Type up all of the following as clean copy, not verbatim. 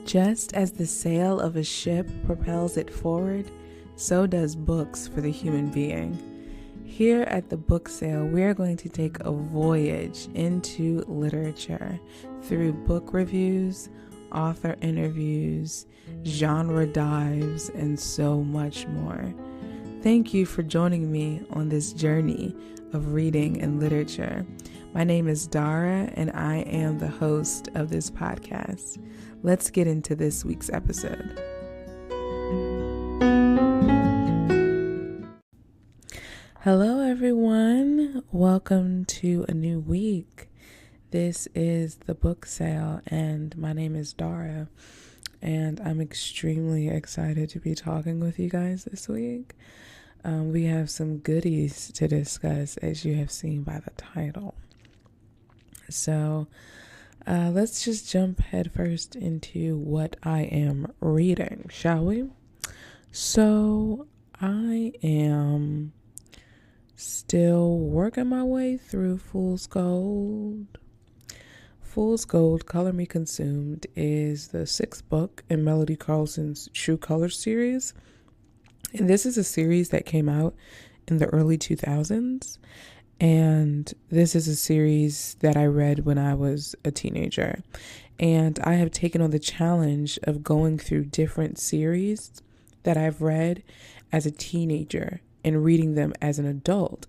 Just as the sail of a ship propels it forward, so does books for the human being. Here at the book sale, we are going to take a voyage into literature through book reviews, author interviews, genre dives, and so much more. Thank you for joining me on this journey of reading and literature. My name is Dara, and I am the host of this podcast. Let's get into this week's episode. Hello, everyone. Welcome to a new week. This is the book sale, and my name is Dara, and I'm extremely excited to be talking with you guys this week. We have some goodies to discuss, as you have seen by the title. So let's just jump headfirst into what I am reading, shall we? So I am still working my way through Fool's Gold. Fool's Gold, Color Me Consumed is the 6th book in Melody Carlson's True Colors series. And this is a series that came out in the early 2000s. And this is a series that I read when I was a teenager. And I have taken on the challenge of going through different series that I've read as a teenager and reading them as an adult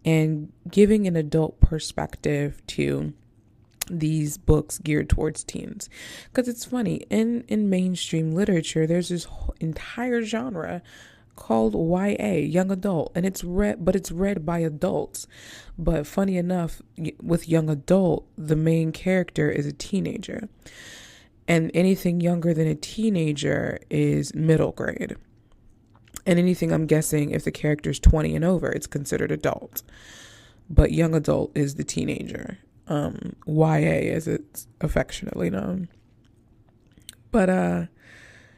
and giving an adult perspective to these books geared towards teens. Because it's funny, in mainstream literature, there's this whole entire genre called YA, young adult, and it's read by adults. But funny enough, with young adult, the main character is a teenager, and anything younger than a teenager is middle grade, and anything, I'm guessing, if the character's 20 and over, it's considered adult. But young adult is the teenager, YA as it's affectionately known. But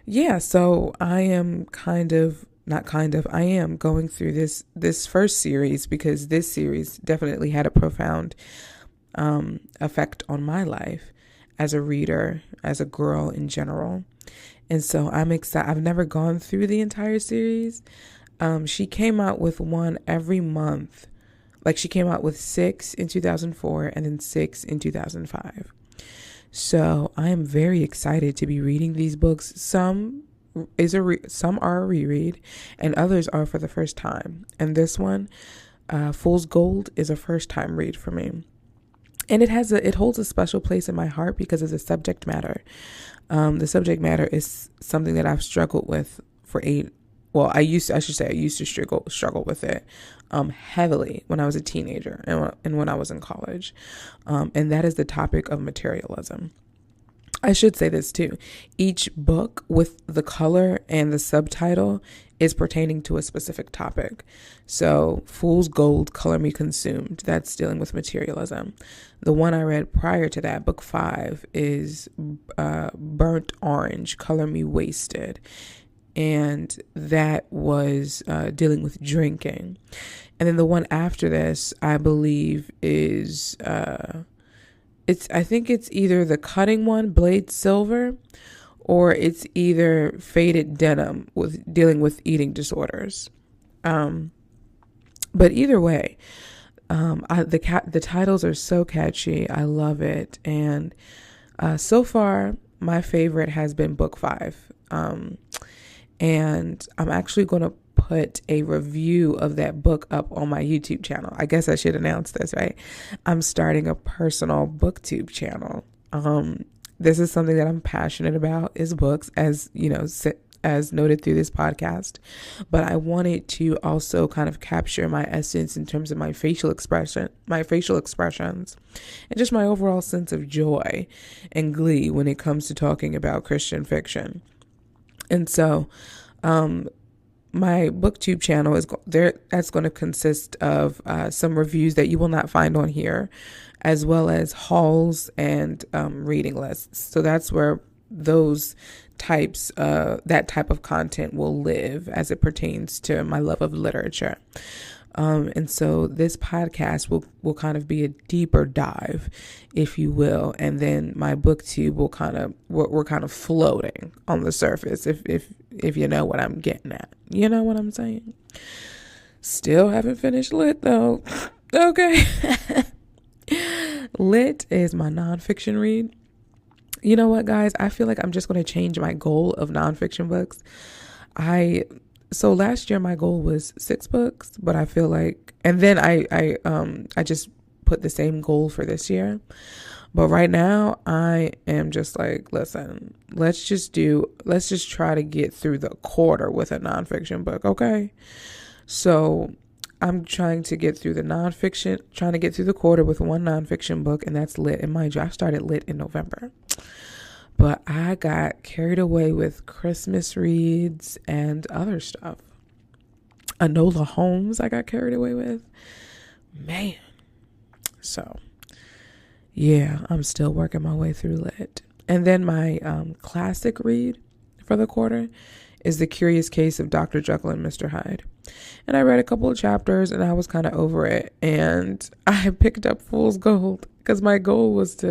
yeah, so I am I am going through this first series because this series definitely had a profound effect on my life as a reader, as a girl in general. And so I'm excited. I've never gone through the entire series. She came out with one every month. Like, she came out with 6 in 2004 and then 6 in 2005. So I am very excited to be reading these books. Some are a reread, and others are for the first time. And this one, Fool's Gold, is a first time read for me. And it holds a special place in my heart because of the subject matter. The subject matter is something that I've struggled with I used to struggle with it heavily when I was a teenager and when I was in college. And that is the topic of materialism. I should say this too. Each book with the color and the subtitle is pertaining to a specific topic. So Fool's Gold, Color Me Consumed, that's dealing with materialism. The one I read prior to that, book 5, is Burnt Orange, Color Me Wasted. And that was dealing with drinking. And then the one after this, I believe, is I think it's either the cutting one, Blade Silver, or it's either Faded Denim, with dealing with eating disorders. But either way, the titles are so catchy. I love it. And so far, my favorite has been book 5. And I'm actually going to put a review of that book up on my YouTube channel. I guess I should announce this, right? I'm starting a personal booktube channel. This is something that I'm passionate about, is books, as you know, as noted through this podcast. But I wanted to also kind of capture my essence in terms of my facial expressions, and just my overall sense of joy and glee when it comes to talking about Christian fiction. And so, my booktube channel that's going to consist of some reviews that you will not find on here, as well as hauls and reading lists. So that's where that type of content will live as it pertains to my love of literature. And so this podcast will kind of be a deeper dive, if you will. And then my booktube will we're kind of floating on the surface, if you know what I'm getting at. You know what I'm saying? Still haven't finished Lit though. Okay. Lit is my nonfiction read. You know what, guys? I feel like I'm just going to change my goal of nonfiction books. So last year my goal was 6 books, but I feel like, and then I just put the same goal for this year. But right now I am just like, listen, let's just try to get through the quarter with a nonfiction book. Okay. So I'm trying to get through the quarter with one nonfiction book, and that's Lit. And mind you, I started Lit in November. But I got carried away with Christmas reads and other stuff. Enola Holmes I got carried away with. Man. So, yeah, I'm still working my way through Lit. And then my classic read for the quarter is The Curious Case of Dr. Jekyll and Mr. Hyde. And I read a couple of chapters and I was kind of over it. And I picked up Fool's Gold because my goal was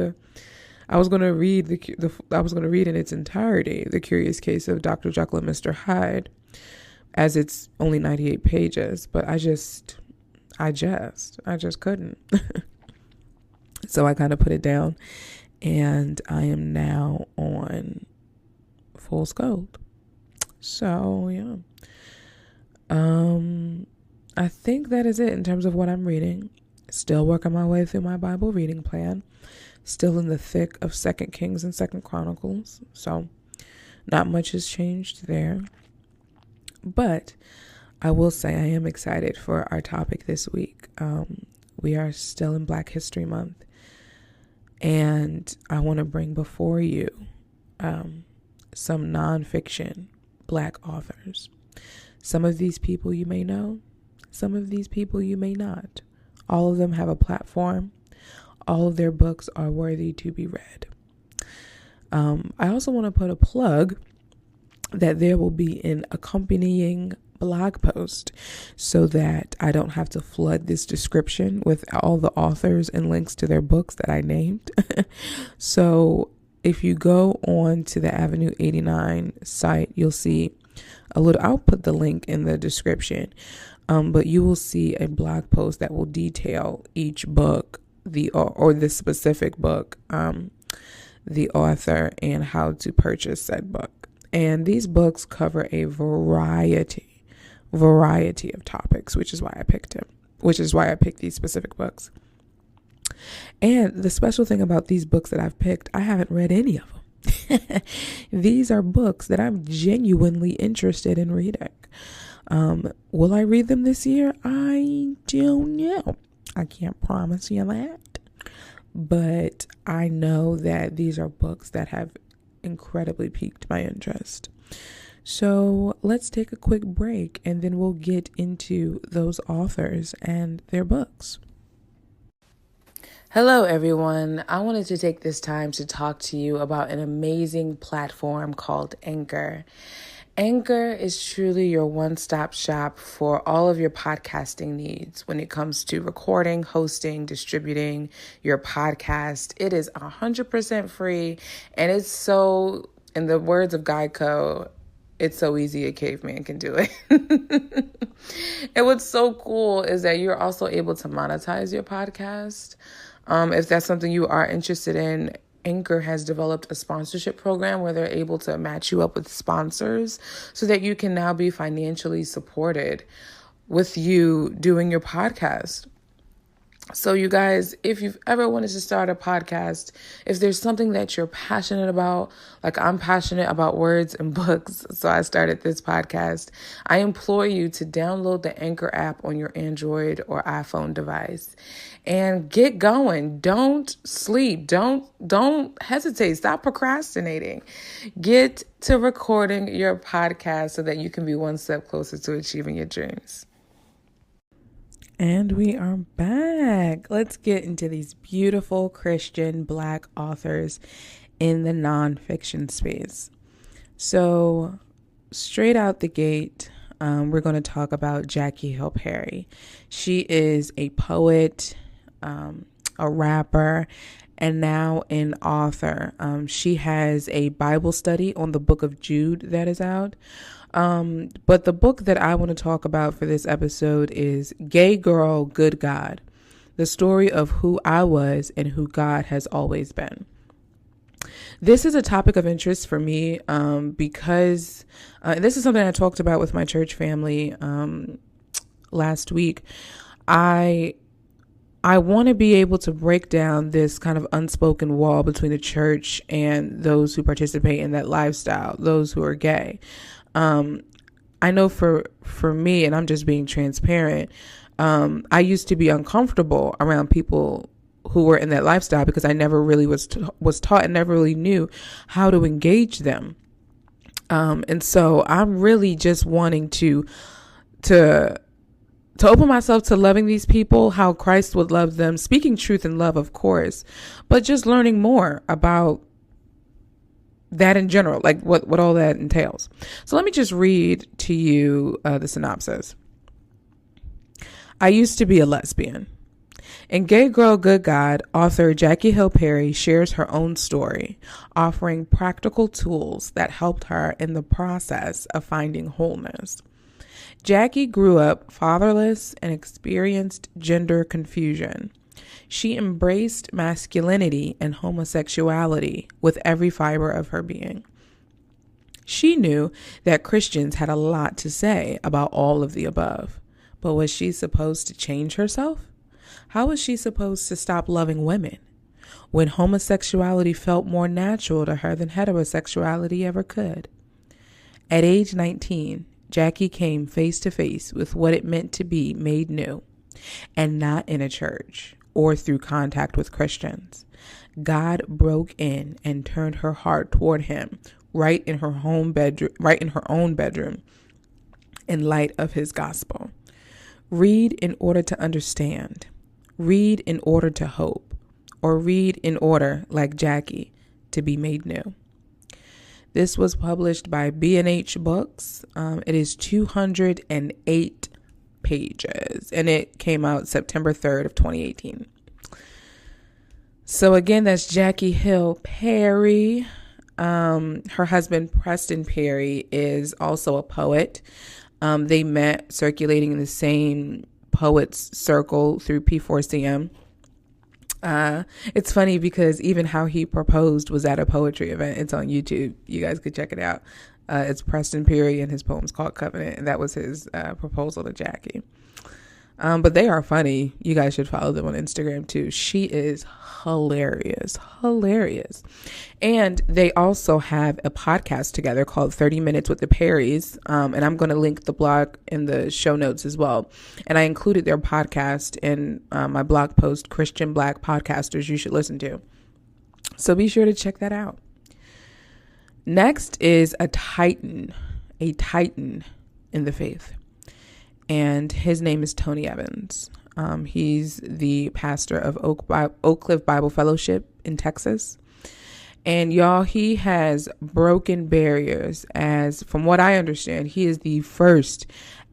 I was going to read in its entirety The Curious Case of Dr. Jekyll and Mr. Hyde, as it's only 98 pages, but I just couldn't. So I kind of put it down, and I am now on Fool's Gold. So yeah. I think that is it in terms of what I'm reading. Still working my way through my Bible reading plan. Still in the thick of 2 Kings and 2 Chronicles. So not much has changed there. But I will say I am excited for our topic this week. We are still in Black History Month. And I want to bring before you some nonfiction Black authors. Some of these people you may know. Some of these people you may not. All of them have a platform. All of their books are worthy to be read. I also want to put a plug that there will be an accompanying blog post so that I don't have to flood this description with all the authors and links to their books that I named. So if you go on to the Avenue 89 site, you'll see I'll put the link in the description, but you will see a blog post that will detail each book, or the specific book, the author, and how to purchase said book. And these books cover a variety of topics, which is why I picked these specific books. And the special thing about these books that I've picked, I haven't read any of them. These are books that I'm genuinely interested in reading. Will I read them this year? I don't know. I can't promise you that. But I know that these are books that have incredibly piqued my interest. So let's take a quick break and then we'll get into those authors and their books. Hello, everyone. I wanted to take this time to talk to you about an amazing platform called Anchor. Anchor is truly your one-stop shop for all of your podcasting needs when it comes to recording, hosting, distributing your podcast. It is 100% free, and it's so, in the words of Geico, it's so easy a caveman can do it. And what's so cool is that you're also able to monetize your podcast. If that's something you are interested in, Anchor has developed a sponsorship program where they're able to match you up with sponsors so that you can now be financially supported with you doing your podcast. So you guys, if you've ever wanted to start a podcast, if there's something that you're passionate about, like I'm passionate about words and books, so I started this podcast, I implore you to download the Anchor app on your Android or iPhone device and get going. Don't sleep. Don't hesitate. Stop procrastinating. Get to recording your podcast so that you can be one step closer to achieving your dreams. And we are back. Let's get into these beautiful Christian Black authors in the nonfiction space. So straight out the gate, we're going to talk about Jackie Hill Perry. She is a poet, a rapper, and now an author. She has a Bible study on the book of Jude that is out. But the book that I want to talk about for this episode is Gay Girl, Good God, the story of who I was and who God has always been. This is a topic of interest for me because this is something I talked about with my church family last week. I want to be able to break down this kind of unspoken wall between the church and those who participate in that lifestyle, those who are gay. I know for me, and I'm just being transparent, I used to be uncomfortable around people who were in that lifestyle because I never really was taught and never really knew how to engage them. And so I'm really just wanting to open myself to loving these people, how Christ would love them, speaking truth in love, of course, but just learning more about that in general, like what all that entails. So let me just read to you the synopsis. I used to be a lesbian. In Gay Girl, Good God, author Jackie Hill Perry shares her own story, offering practical tools that helped her in the process of finding wholeness. Jackie grew up fatherless and experienced gender confusion. She embraced masculinity and homosexuality with every fiber of her being. She knew that Christians had a lot to say about all of the above, but was she supposed to change herself? How was she supposed to stop loving women when homosexuality felt more natural to her than heterosexuality ever could? At age 19, Jackie came face to face with what it meant to be made new, and not in a church or through contact with Christians. God broke in and turned her heart toward him right in her own bedroom, in light of his gospel. Read in order to understand. Read in order to hope, or read in order, like Jackie, to be made new. This was published by B&H Books. It is 208 pages, and it came out September 3rd of 2018. So again, that's Jackie Hill Perry. Her husband, Preston Perry, is also a poet. They met circulating in the same poets circle through P4CM. It's funny because even how he proposed was at a poetry event. It's on YouTube. You guys could check it out. It's Preston Perry, and his poem's called Covenant, and that was his proposal to Jackie. But they are funny. You guys should follow them on Instagram too. She is hilarious. And they also have a podcast together called 30 Minutes with the Perrys. And I'm going to link the blog in the show notes as well. And I included their podcast in my blog post, Christian Black Podcasters You Should Listen to. So be sure to check that out. Next is a titan in the faith. And his name is Tony Evans. He's the pastor of Oak Cliff Bible Fellowship in Texas. And y'all, he has broken barriers as, from what I understand, he is the first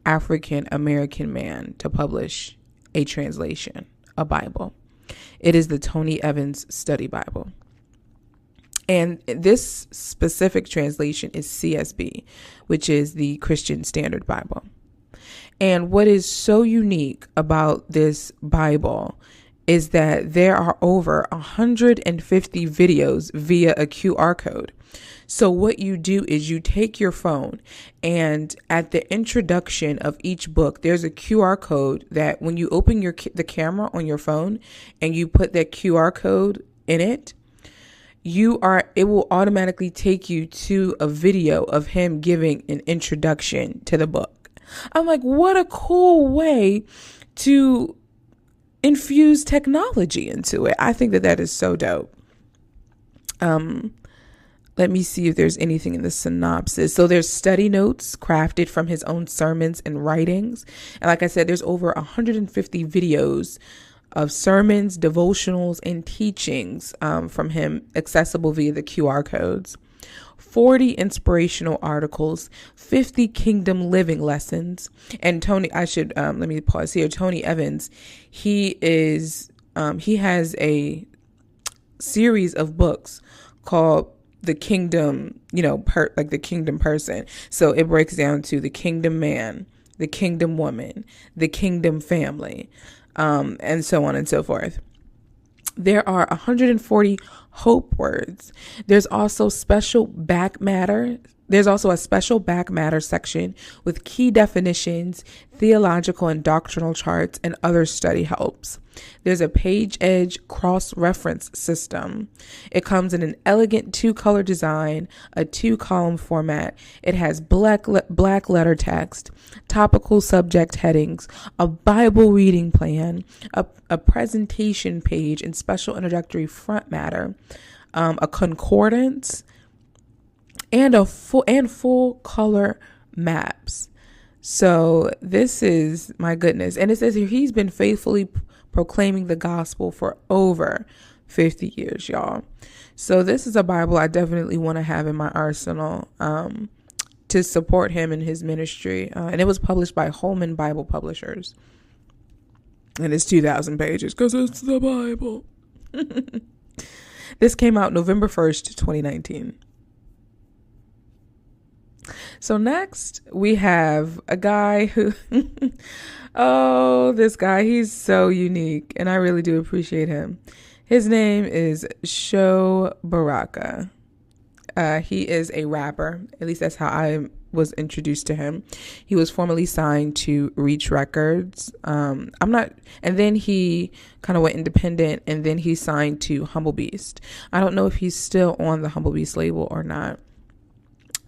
African American man to publish a translation, a Bible. It is the Tony Evans Study Bible. And this specific translation is CSB, which is the Christian Standard Bible. And what is so unique about this Bible is that there are over 150 videos via a QR code. So what you do is you take your phone, and at the introduction of each book, there's a QR code that when you open the camera on your phone and you put that QR code in it, it will automatically take you to a video of him giving an introduction to the book. I'm like, what a cool way to infuse technology into it. I think that is so dope. Let me see if there's anything in the synopsis. So there's study notes crafted from his own sermons and writings. And like I said, there's over 150 videos of sermons, devotionals, and teachings from him accessible via the QR codes. 40 inspirational articles, 50 kingdom living lessons. And let me pause here. Tony Evans, he has a series of books called the kingdom, the kingdom person. So it breaks down to the kingdom man, the kingdom woman, the kingdom family, and so on and so forth. There are 140 hope words. There's also a special back matter section with key definitions, theological and doctrinal charts, and other study helps. There's a page edge cross-reference system. It comes in an elegant 2-color design, a 2-column format. It has black letter text, topical subject headings, a Bible reading plan, a presentation page, and special introductory front matter, a concordance, and full color maps. So this is, my goodness. And it says here, he's been faithfully proclaiming the gospel for over 50 years, y'all. So this is a Bible I definitely want to have in my arsenal to support him in his ministry. And it was published by Holman Bible Publishers. And it's 2,000 pages because it's the Bible. This came out November 1st, 2019. So next we have a guy who, this guy, he's so unique and I really do appreciate him. His name is Sho Baraka. He is a rapper. At least that's how I was introduced to him. He was formerly signed to Reach Records. And then he kind of went independent and then he signed to Humble Beast. I don't know if he's still on the Humble Beast label or not.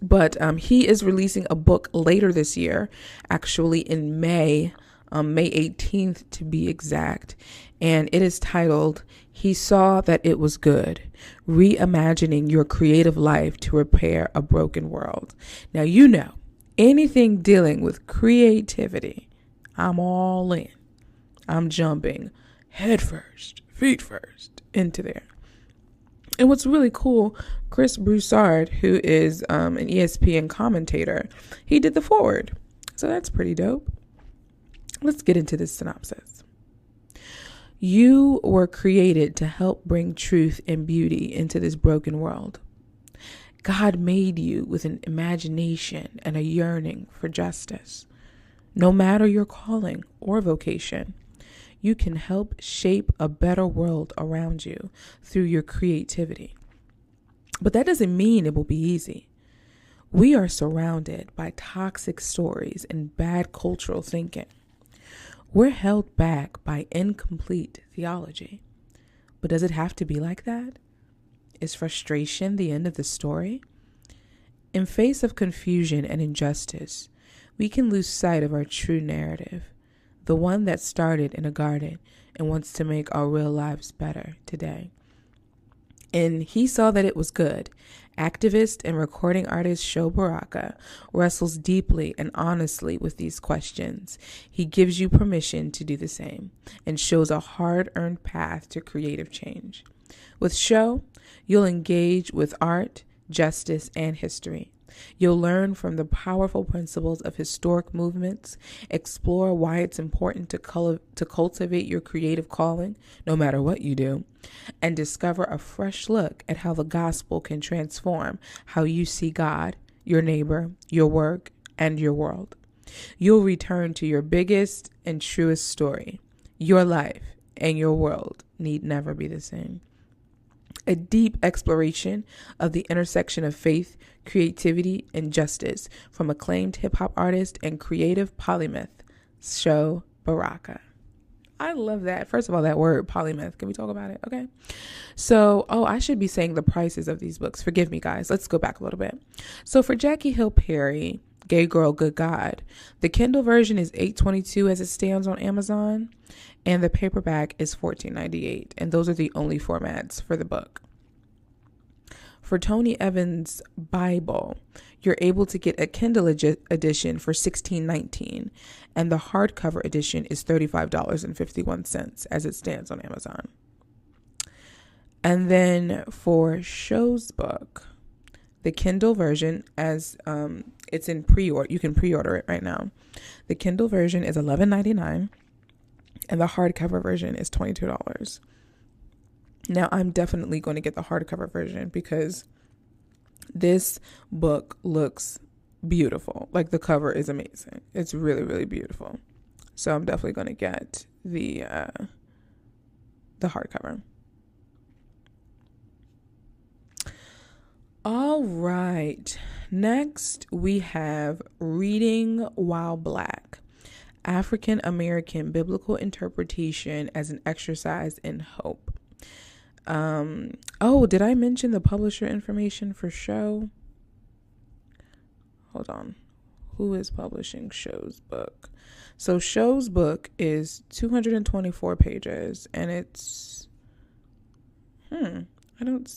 But he is releasing a book later this year, actually in May 18th to be exact. And it is titled, He Saw That It Was Good, Reimagining Your Creative Life to Repair a Broken World. Now, anything dealing with creativity, I'm all in. I'm jumping head first, feet first into there. And what's really cool, Chris Broussard, who is an ESPN commentator, he did the foreword. So that's pretty dope. Let's get into this synopsis. You were created to help bring truth and beauty into this broken world. God made you with an imagination and a yearning for justice. No matter your calling or vocation, you can help shape a better world around you through your creativity. But that doesn't mean it will be easy. We are surrounded by toxic stories and bad cultural thinking. We're held back by incomplete theology. But does it have to be like that? Is frustration the end of the story? In face of confusion and injustice, we can lose sight of our true narrative. The one that started in a garden and wants to make our real lives better today. And He Saw That It Was Good. Activist and recording artist Sho Baraka wrestles deeply and honestly with these questions. He gives you permission to do the same and shows a hard-earned path to creative change. With Sho, you'll engage with art, justice, and history. You'll learn from the powerful principles of historic movements, explore why it's important to cultivate your creative calling, no matter what you do, and discover a fresh look at how the gospel can transform how you see God, your neighbor, your work, and your world. You'll return to your biggest and truest story. Your life and your world need never be the same. A deep exploration of the intersection of faith, creativity, and justice from acclaimed hip-hop artist and creative polymath, Sho Baraka. I love that. First of all, that word, polymath. Can we talk about it? Okay. So, I should be saying the prices of these books. Forgive me, guys. Let's go back a little bit. So for Jackie Hill Perry, Gay Girl, Good God, the Kindle version is $8.22 as it stands on Amazon, and the paperback is $14.98. And those are the only formats for the book. For Tony Evans' Bible, you're able to get a Kindle edition for $16.19, and the hardcover edition is $35.51 as it stands on Amazon. And then for Sho's book, The Kindle version, as it's in pre-order, you can pre-order it right now. The Kindle version is $11.99, and the hardcover version is $22. Now, I'm definitely going to get the hardcover version because this book looks beautiful. Like, the cover is amazing. It's really, really beautiful. So I'm definitely going to get the hardcover. All right. Next, we have Reading While Black, African American Biblical Interpretation as an Exercise in Hope. Did I mention the publisher information for Show? Hold on. Who is publishing Show's book? So Show's book is 224 pages, and it's I don't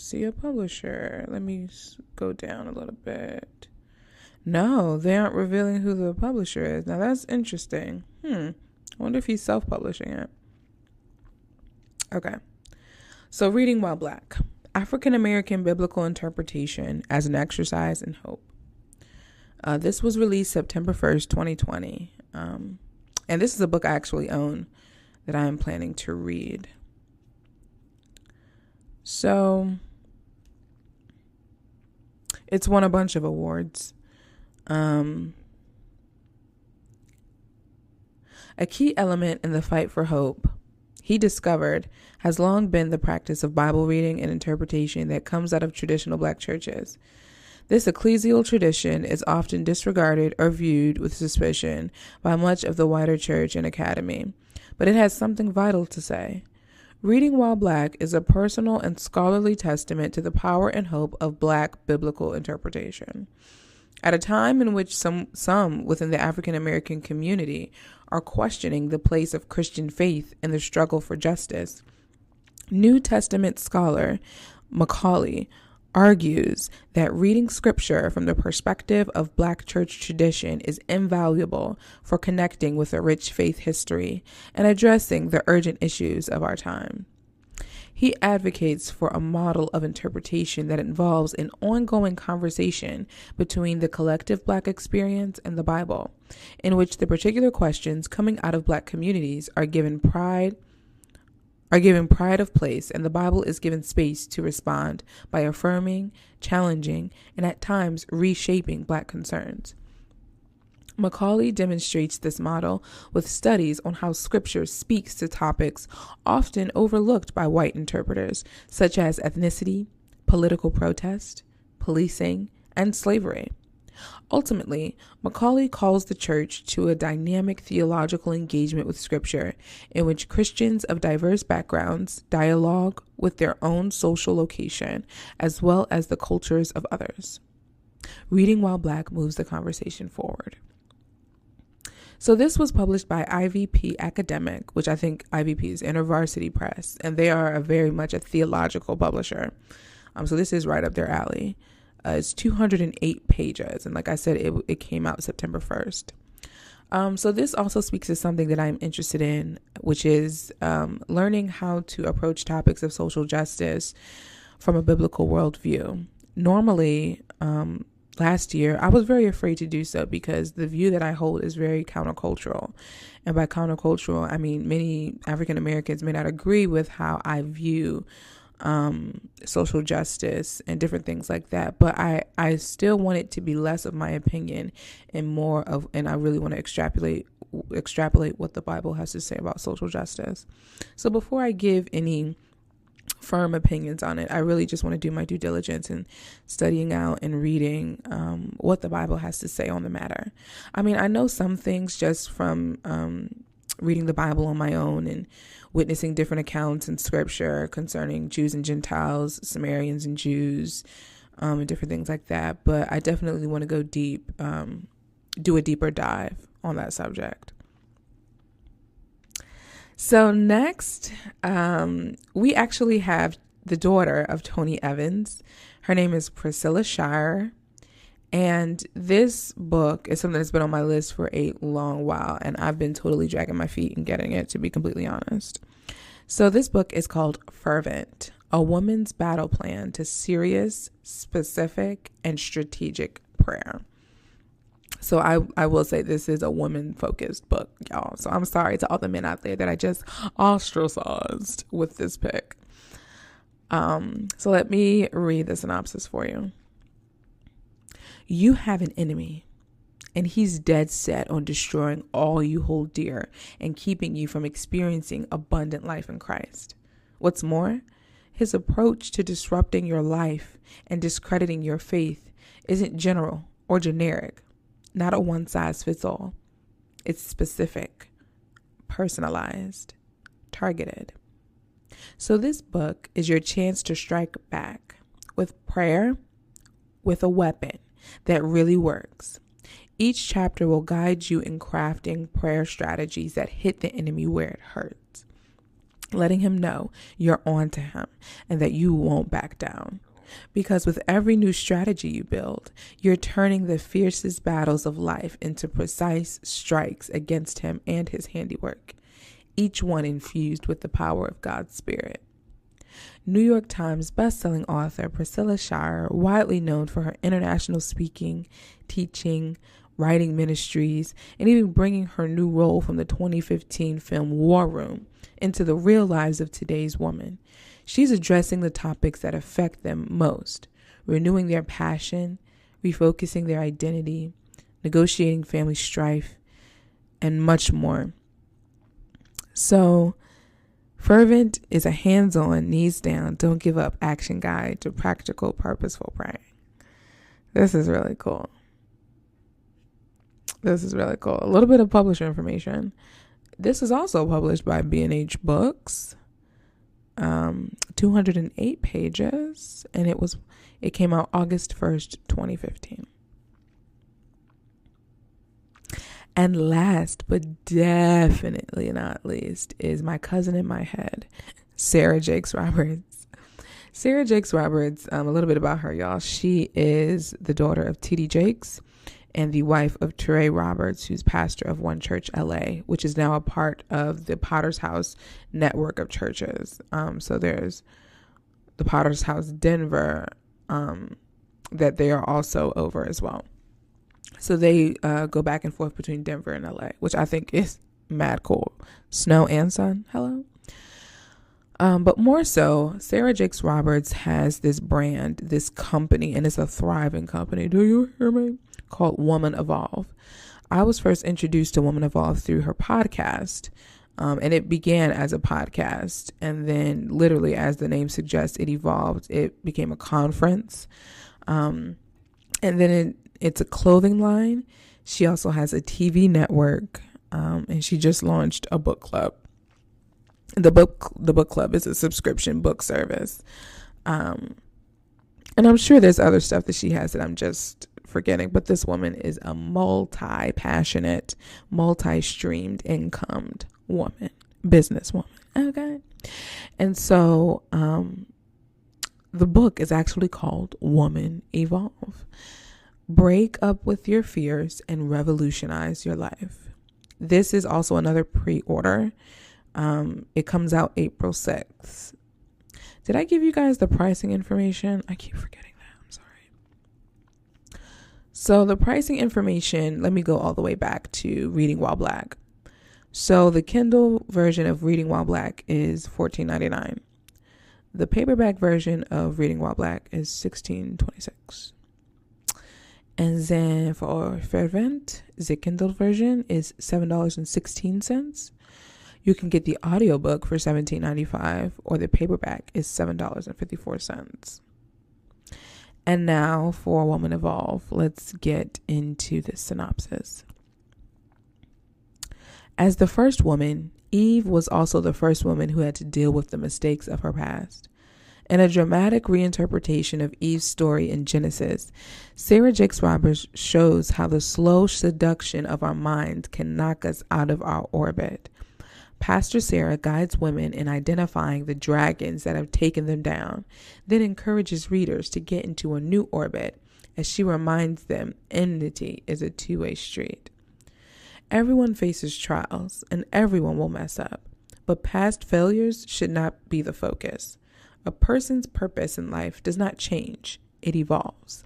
see a publisher. Let me go down a little bit. No, they aren't revealing who the publisher is. Now that's interesting. I wonder if he's self-publishing it. Okay. So Reading While Black, African American Biblical Interpretation as an Exercise in Hope. This was released September 1st, 2020. And this is a book I actually own that I am planning to read. So it's won a bunch of awards. A key element in the fight for hope, he discovered, has long been the practice of Bible reading and interpretation that comes out of traditional Black churches. This ecclesial tradition is often disregarded or viewed with suspicion by much of the wider church and academy, but it has something vital to say. Reading While Black is a personal and scholarly testament to the power and hope of Black biblical interpretation. At a time in which some within the African American community are questioning the place of Christian faith in the struggle for justice, New Testament scholar Macaulay argues that reading scripture from the perspective of Black church tradition is invaluable for connecting with a rich faith history and addressing the urgent issues of our time. He advocates for a model of interpretation that involves an ongoing conversation between the collective Black experience and the Bible, in which the particular questions coming out of Black communities are given pride of place, and the Bible is given space to respond by affirming, challenging, and at times reshaping Black concerns. Macaulay demonstrates this model with studies on how Scripture speaks to topics often overlooked by white interpreters, such as ethnicity, political protest, policing, and slavery. Ultimately, Macaulay calls the church to a dynamic theological engagement with Scripture in which Christians of diverse backgrounds dialogue with their own social location as well as the cultures of others. Reading While Black moves the conversation forward. So this was published by IVP Academic, which I think IVP is InterVarsity Press, and they are very much a theological publisher. So this is right up their alley. It's 208 pages, and like I said, it came out September 1st. So this also speaks to something that I'm interested in, which is learning how to approach topics of social justice from a biblical worldview. Normally, last year, I was very afraid to do so because the view that I hold is very countercultural. And by countercultural, I mean many African Americans may not agree with how I view social justice and different things like that. But I still want it to be less of my opinion and more of, and I really want to extrapolate what the Bible has to say about social justice. So before I give any firm opinions on it, I really just want to do my due diligence in studying out and reading what the Bible has to say on the matter. I mean, I know some things just from reading the Bible on my own and witnessing different accounts in Scripture concerning Jews and Gentiles, Samaritans and Jews, and different things like that. But I definitely want to go deep, do a deeper dive on that subject. So next, we actually have the daughter of Tony Evans. Her name is Priscilla Shirer. And this book is something that's been on my list for a long while, and I've been totally dragging my feet and getting it, to be completely honest. So this book is called Fervent, A Woman's Battle Plan to Serious, Specific, and Strategic Prayer. So I will say this is a woman-focused book, y'all. So I'm sorry to all the men out there that I just ostracized with this pick. So let me read the synopsis for you. You have an enemy, and he's dead set on destroying all you hold dear and keeping you from experiencing abundant life in Christ. What's more, his approach to disrupting your life and discrediting your faith isn't general or generic, not a one-size-fits-all. It's specific, personalized, targeted. So this book is your chance to strike back with prayer, with a weapon that really works. Each chapter will guide you in crafting prayer strategies that hit the enemy where it hurts, letting him know you're on to him and that you won't back down. Because with every new strategy you build, you're turning the fiercest battles of life into precise strikes against him and his handiwork, each one infused with the power of God's Spirit. New York Times bestselling author Priscilla Shirer, widely known for her international speaking, teaching, writing ministries, and even bringing her new role from the 2015 film War Room into the real lives of today's women. She's addressing the topics that affect them most, renewing their passion, refocusing their identity, negotiating family strife, and much more. So, Fervent is a hands-on, knees down, don't give up action guide to practical, purposeful praying. This is really cool. A little bit of publisher information. This is also published by B&H Books. 208 pages, and it came out August 1st, 2015. And last but definitely not least is my cousin in my head, Sarah Jakes Roberts. Sarah Jakes Roberts, a little bit about her, y'all. She is the daughter of T.D. Jakes and the wife of Trey Roberts, who's pastor of One Church LA, which is now a part of the Potter's House network of churches. So there's the Potter's House Denver that they are also over as well. So they go back and forth between Denver and LA, which I think is mad cool. Snow and sun, hello. But more so, Sarah Jakes Roberts has this brand, this company, and it's a thriving company. Do you hear me? Called Woman Evolve. I was first introduced to Woman Evolve through her podcast. And it began as a podcast. And then literally, as the name suggests, it evolved. It became a conference. And then it's a clothing line. She also has a TV network. And she just launched a book club. The book club is a subscription book service. And I'm sure there's other stuff that she has that I'm just forgetting, but this woman is a multi-passionate, multi-streamed incomed woman, businesswoman. Okay. And so the book is actually called Woman Evolve. Break up with your fears and revolutionize your life. This is also another pre-order. It comes out April 6th. Did I give you guys the pricing information? I keep forgetting that. I'm sorry. So the pricing information, let me go all the way back to Reading While Black. So the Kindle version of Reading While Black is $14.99. The paperback version of Reading While Black is $16.26. And then for Fervent, the Kindle version is $7.16. You can get the audiobook for $17.95, or the paperback is $7.54. And now for Woman Evolve, let's get into the synopsis. As the first woman, Eve was also the first woman who had to deal with the mistakes of her past. In a dramatic reinterpretation of Eve's story in Genesis, Sarah Jakes Roberts shows how the slow seduction of our minds can knock us out of our orbit. Pastor Sarah guides women in identifying the dragons that have taken them down, then encourages readers to get into a new orbit as she reminds them enmity is a two-way street. Everyone faces trials and everyone will mess up, but past failures should not be the focus. A person's purpose in life does not change, it evolves.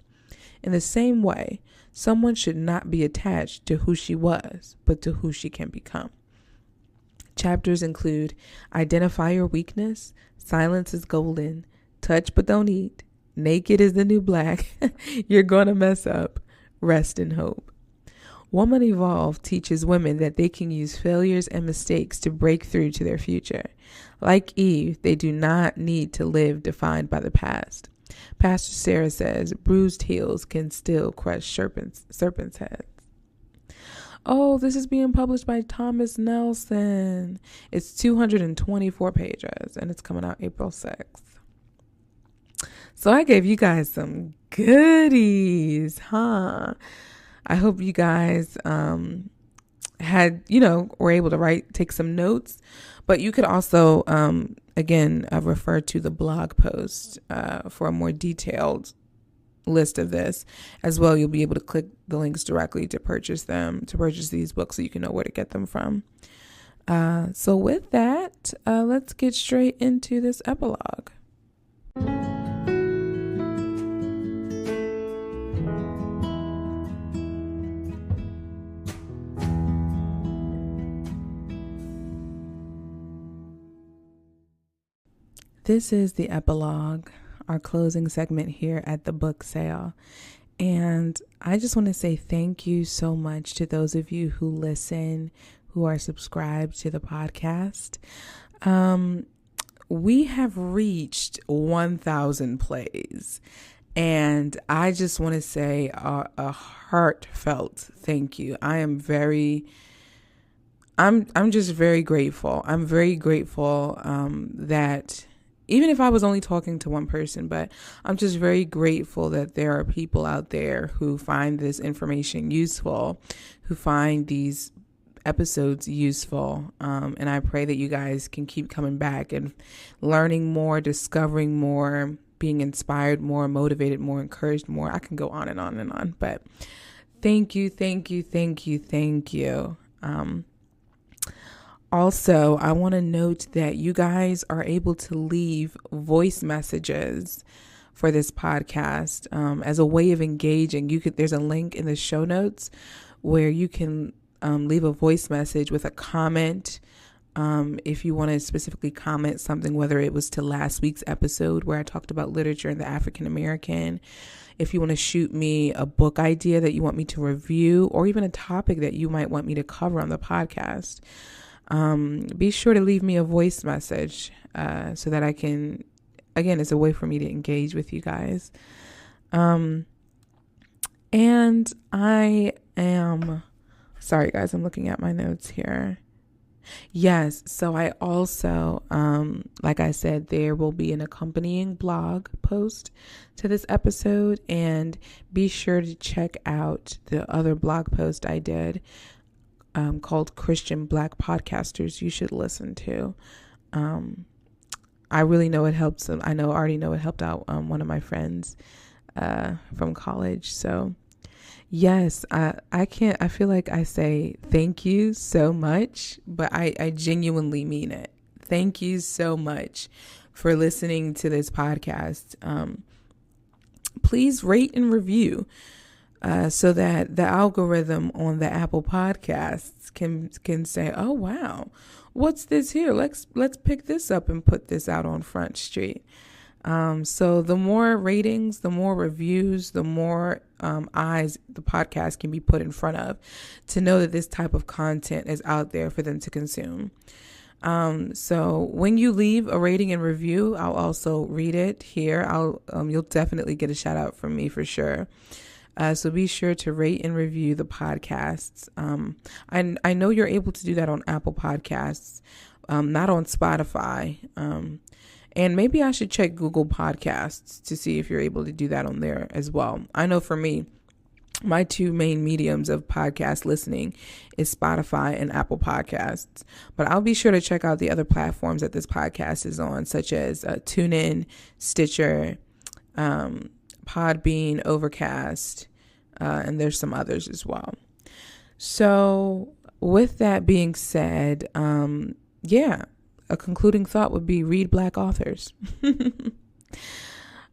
In the same way, someone should not be attached to who she was, but to who she can become. Chapters include Identify Your Weakness, Silence is Golden, Touch But Don't Eat, Naked is the New Black, You're Gonna Mess Up, Rest in Hope. Woman Evolved teaches women that they can use failures and mistakes to break through to their future. Like Eve, they do not need to live defined by the past. Pastor Sarah says, bruised heels can still crush serpents' heads. Oh, this is being published by Thomas Nelson. It's 224 pages, and it's coming out April 6th. So I gave you guys some goodies, huh? I hope you guys were able to take some notes, but you could also, refer to the blog post for a more detailed list of this as well. You'll be able to click the links directly to purchase these books so you can know where to get them from. So with that, let's get straight into this epilogue. This is the epilogue, our closing segment here at the book sale. And I just want to say thank you so much to those of you who listen, who are subscribed to the podcast. We have reached 1,000 plays. And I just want to say a heartfelt thank you. I'm just very grateful. I'm very grateful that even if I was only talking to one person, but I'm just very grateful that there are people out there who find this information useful, who find these episodes useful. And I pray that you guys can keep coming back and learning more, discovering more, being inspired more, motivated more, encouraged more. I can go on and on and on, but thank you. Also, I want to note that you guys are able to leave voice messages for this podcast as a way of engaging. There's a link in the show notes where you can leave a voice message with a comment. If you want to specifically comment something, whether it was to last week's episode where I talked about literature and the African American, if you want to shoot me a book idea that you want me to review, or even a topic that you might want me to cover on the podcast, be sure to leave me a voice message so that I can, again, it's a way for me to engage with you guys. And I am, sorry guys, I'm looking at my notes here. Yes, so I also, like I said, there will be an accompanying blog post to this episode, and be sure to check out the other blog post I did called Christian Black Podcasters You Should Listen to. I really know it helps. I already know it helped out one of my friends from college. So yes, I feel like I say thank you so much, but I genuinely mean it. Thank you so much for listening to this podcast. Please rate and review so that the algorithm on the Apple Podcasts can say, oh, wow, what's this here? Let's pick this up and put this out on Front Street. So the more ratings, the more reviews, the more eyes the podcast can be put in front of to know that this type of content is out there for them to consume. So when you leave a rating and review, I'll also read it here. You'll definitely get a shout out from me for sure. So be sure to rate and review the podcasts. I know you're able to do that on Apple Podcasts, not on Spotify. And maybe I should check Google Podcasts to see if you're able to do that on there as well. I know for me, my two main mediums of podcast listening is Spotify and Apple Podcasts. But I'll be sure to check out the other platforms that this podcast is on, such as TuneIn, Stitcher, Podbean, Overcast, and there's some others as well. So with that being said, a concluding thought would be read Black authors.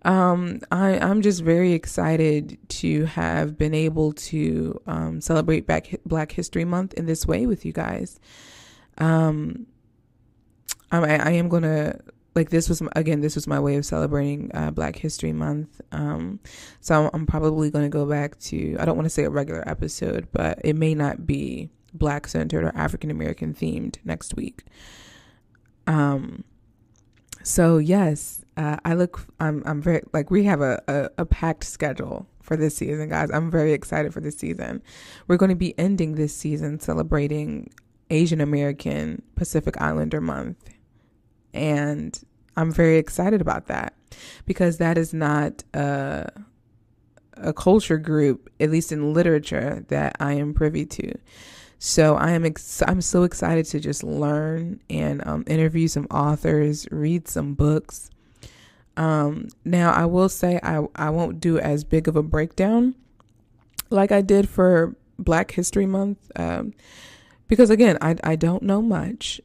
I'm just very excited to have been able to celebrate Black History Month in this way with you guys. I am gonna, like, this was my way of celebrating Black History Month. So I'm probably gonna go back to, I don't want to say a regular episode, but it may not be Black centered or African American themed next week. So yes, I'm very, like, we have a packed schedule for this season, guys. I'm very excited for this season. We're going to be ending this season celebrating Asian American Pacific Islander Month. And I'm very excited about that because that is not a culture group, at least in literature, that I am privy to. So I'm so excited to just learn and interview some authors, read some books. Now, I will say I won't do as big of a breakdown like I did for Black History Month because, again, I don't know much.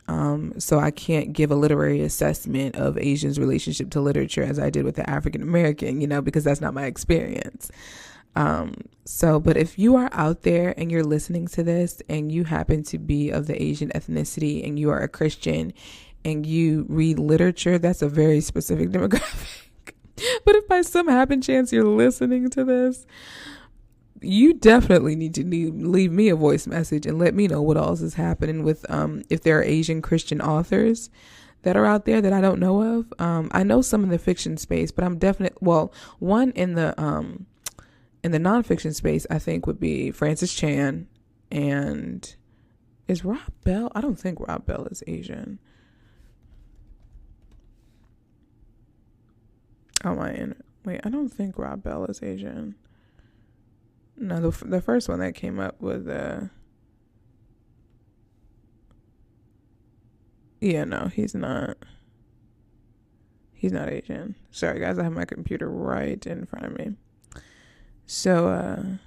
So I can't give a literary assessment of Asians' relationship to literature as I did with the African American, because that's not my experience. But if you are out there and you're listening to this and you happen to be of the Asian ethnicity and you are a Christian and you read literature, that's a very specific demographic. But if by some happen chance you're listening to this, you definitely need to leave me a voice message and let me know what else is happening with, if there are Asian Christian authors that are out there that I don't know of. I know some in the fiction space, but I'm one in the nonfiction space, I think, would be Francis Chan. And is Rob Bell? I don't think Rob Bell is Asian. Wait, I don't think Rob Bell is Asian. No, the first one that came up was no, he's not. He's not Asian. Sorry, guys, I have my computer right in front of me. So,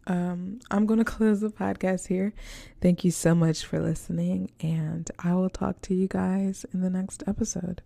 I'm going to close the podcast here. Thank you so much for listening, and I will talk to you guys in the next episode.